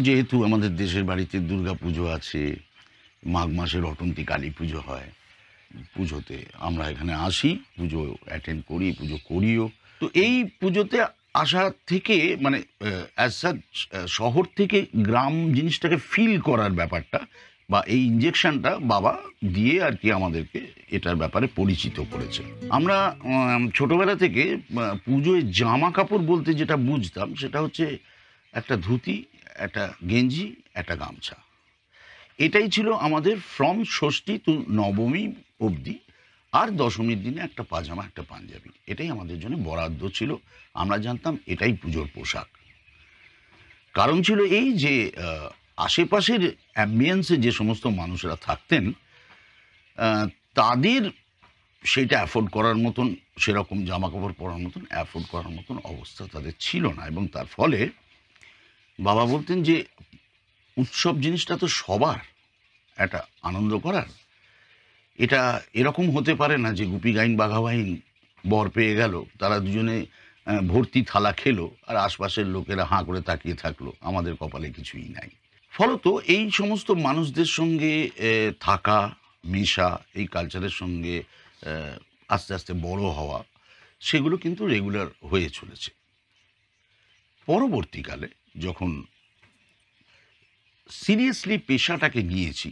যেহেতু আমাদের দেশের বাড়িতে দুর্গাপুজো আছে, মাঘ মাসে রটন্তী কালী পুজো হয়। পুজোতে আমরা এখানে আসি, পুজো অ্যাটেন্ড করি, পুজো করিও। তো এই পুজোতে আসা থেকে মানে অ্যাজ সাচ শহর থেকে গ্রাম জিনিসটাকে ফিল করার ব্যাপারটা বা এই ইঞ্জেকশনটা বাবা দিয়ে আর কি আমাদেরকে এটার ব্যাপারে পরিচিত করেছে। আমরা ছোটবেলা থেকে পুজোয় জামা কাপড় বলতে যেটা বুঝতাম সেটা হচ্ছে একটা ধুতি, একটা গেঞ্জি, একটা গামছা। এটাই ছিল আমাদের ফ্রম ষষ্ঠী টু নবমী অবধি। আর দশমীর দিনে একটা পাজামা, একটা পাঞ্জাবি, এটাই আমাদের জন্য বরাদ্দ ছিল। আমরা জানতাম এটাই পুজোর পোশাক। কারণ ছিল এই যে আশেপাশের অ্যাম্বিয়েন্সে যে সমস্ত মানুষরা থাকতেন, তাদের সেটা অ্যাফোর্ড করার মতন, সেরকম জামা কাপড় পরার মতন অ্যাফোর্ড করার মতন অবস্থা তাদের ছিল না। এবং তার ফলে বাবা বলতেন যে উৎসব জিনিসটা তো সবার একটা আনন্দ করার। এটা এরকম হতে পারে না যে গুপি গাইন বাঘা বাইন বর পেয়ে গেল, তারা দুজনে ভর্তি থালা খেলো আর আশপাশের লোকেরা হাঁ করে তাকিয়ে থাকলো, আমাদের কপালে কিছুই নাই। ফলত এই সমস্ত মানুষদের সঙ্গে থাকা, মেশা, এই কালচারের সঙ্গে আস্তে আস্তে বড় হওয়া, সেগুলো কিন্তু রেগুলার হয়ে চলেছে। পরবর্তীকালে যখন সিরিয়াসলি পেশাটাকে নিয়েছি,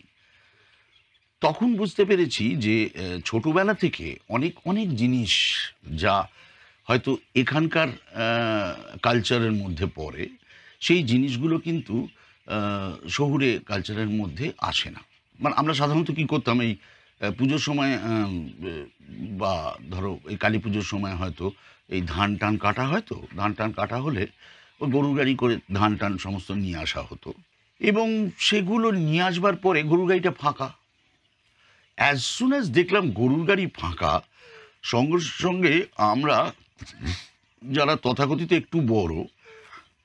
তখন বুঝতে পেরেছি যে ছোটবেলা থেকে অনেক অনেক জিনিস যা হয়তো এখানকার কালচারের মধ্যে পড়ে, সেই জিনিসগুলো কিন্তু শহুরে কালচারের মধ্যে আসে না। মানে আমরা সাধারণত কী করতাম, এই পুজোর সময় বা ধরো এই কালী পুজোর সময় হয়তো এই ধান টান কাটা হয়, তো ধান টান কাটা হলে ওই গরুর গাড়ি করে ধান টান সমস্ত নিয়ে আসা হতো। এবং সেগুলো নিয়ে আসবার পরে গরুর গাড়িটা ফাঁকা। অ্যাজ সুন অ্যাজ দেখলাম গরুর গাড়ি ফাঁকা, সঙ্গে সঙ্গে আমরা যারা তথাকথিত একটু বড়,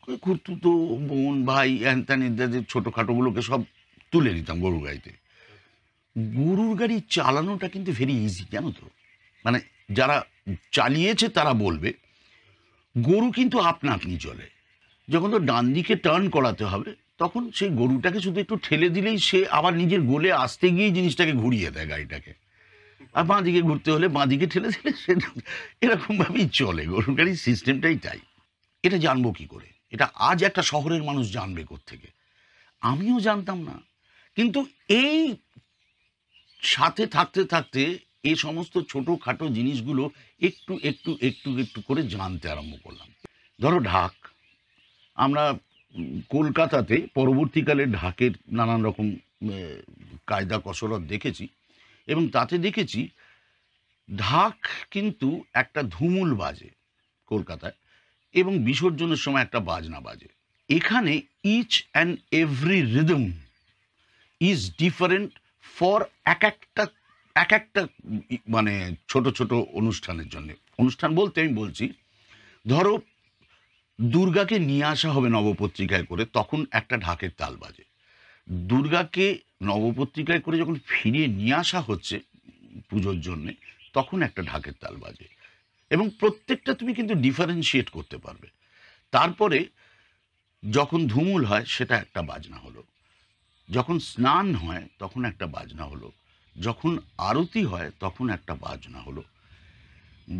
ওই খুড়তুতো বোন ভাই হ্যান ত্যান ইত্যাদি ছোটোখাটোগুলোকে সব তুলে নিতাম গরুর গাড়িতে। গরুর গাড়ি চালানোটা কিন্তু ভেরি ইজি, জানো তো। মানে যারা চালিয়েছে তারা বলবে গরু কিন্তু আপনা আপনি চলে। যখন তো ডান দিকে টার্ন করাতে হবে, তখন সেই গরুটাকে শুধু একটু ঠেলে দিলেই সে আবার নিজের গোলে আসতে গিয়ে জিনিসটাকে ঘুরিয়ে দেয় গাড়িটাকে। আর বাঁ দিকে ঘুরতে হলে বাঁ দিকে ঠেলে দিলে সে এরকমভাবেই চলে। গরুর গাড়ির সিস্টেমটাই তাই। এটা জানবো কি করে? এটা আজ একটা শহরের মানুষ জানবে কোত্থেকে? আমিও জানতাম না। কিন্তু এই সাথে থাকতে থাকতে এই সমস্ত ছোটোখাটো জিনিসগুলো একটু একটু একটু একটু করে জানতে আরম্ভ করলাম। ধরো ঢাক, আমরা কলকাতাতে পরবর্তীকালে ঢাকের নানান রকম কায়দা কসরত দেখেছি, এবং তাতে দেখেছি ঢাক কিন্তু একটা ধুমুল বাজে কলকাতায়, এবং বিসর্জনের সময় একটা বাজনা বাজে। এখানে each and every rhythm is different for এক একটা মানে ছোট ছোট অনুষ্ঠানের জন্য। অনুষ্ঠান বলতে আমি বলছি, ধরো দুর্গাকে নিয়ে আসা হবে নবপত্রিকায় করে, তখন একটা ঢাকের তাল বাজে। দুর্গাকে নবপত্রিকায় করে যখন ফিরিয়ে নিয়ে আসা হচ্ছে পুজোর জন্যে, তখন একটা ঢাকের তাল বাজে। এবং প্রত্যেকটা তুমি কিন্তু ডিফারেন্সিয়েট করতে পারবে। তারপরে যখন ধুমুল হয় সেটা একটা বাজনা হলো, যখন স্নান হয় তখন একটা বাজনা হলো, যখন আরতি হয় তখন একটা বাজনা হলো।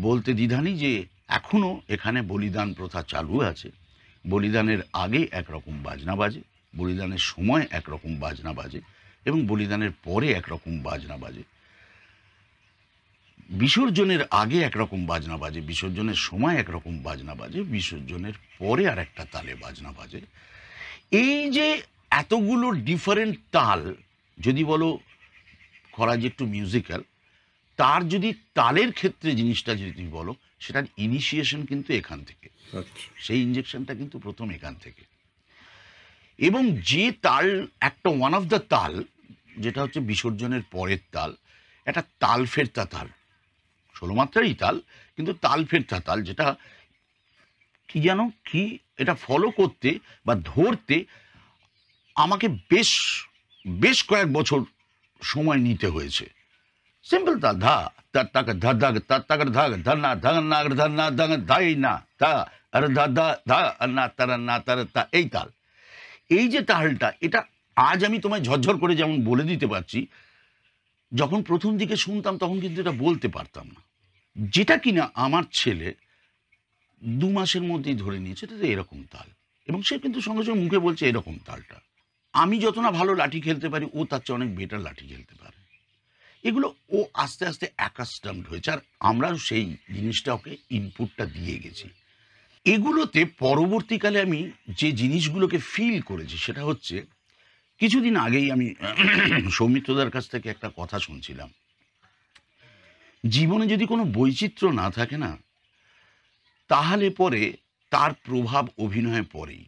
বলতে দ্বিধা নেই যে এখনও এখানে বলিদান প্রথা চালু আছে। বলিদানের আগে একরকম বাজনা বাজে, বলিদানের সময় একরকম বাজনা বাজে, এবং বলিদানের পরে একরকম বাজনা বাজে। বিসর্জনের আগে একরকম বাজনা বাজে, বিসর্জনের সময় একরকম বাজনা বাজে, বিসর্জনের পরে আর একটা তালে বাজনা বাজে। এই যে এতগুলো ডিফারেন্ট তাল, যদি বলো খরাজ একটু মিউজিক্যাল, তার যদি তালের ক্ষেত্রে জিনিসটা যদি তুমি বলো, সেটার ইনিশিয়েশন কিন্তু এখান থেকে। সেই ইঞ্জেকশনটা কিন্তু প্রথম এখান থেকে। এবং যে তাল, একটা ওয়ান অফ দ্য তাল যেটা হচ্ছে বিসর্জনের পরের তাল, একটা তাল ফেরতা তাল, 16 মাত্রারই তাল, কিন্তু তাল ফেরতা তাল, যেটা কি যেন কি, এটা ফলো করতে বা ধরতে আমাকে বেশ বেশ কয়েক বছর সময় নিতে হয়েছে। সিম্পল তাল, ধা তার তাকে ধা ধা তার তাকে ধা ধা না ধা না ধাই না ধা আর ধা ধা ধা না তার না তার তা, এই তাল। এই যে তালটা, এটা আজ আমি তোমায় ঝরঝর করে যেমন বলে দিতে পারছি, যখন প্রথম দিকে শুনতাম তখন কিন্তু এটা বলতে পারতাম না। যেটা কিনা আমার ছেলে ২ মাসের মধ্যেই ধরে নিয়েছে এটা তো এরকম তাল। এবং সে কিন্তু সঙ্গে, সঙ্গে মুখে বলছে এরকম তালটা। আমি যত না ভালো লাঠি খেলতে পারি, ও তার চেয়ে অনেক বেটার লাঠি খেলতে পারে। এগুলো ও আস্তে, আস্তে অ্যাকাস্টমড হয়েছে। আর আমরাও সেই জিনিসটা ওকে ইনপুটটা দিয়ে গেছি। এগুলোতে পরবর্তীকালে আমি যে জিনিসগুলোকে ফিল করেছি সেটা হচ্ছে, কিছুদিন আগেই আমি সৌমিত্রদার কাছ থেকে একটা কথা শুনছিলাম। জীবনে যদি কোনো বৈচিত্র্য না থাকে না, তাহলে পরে তার প্রভাব অভিনয়ে পড়েই।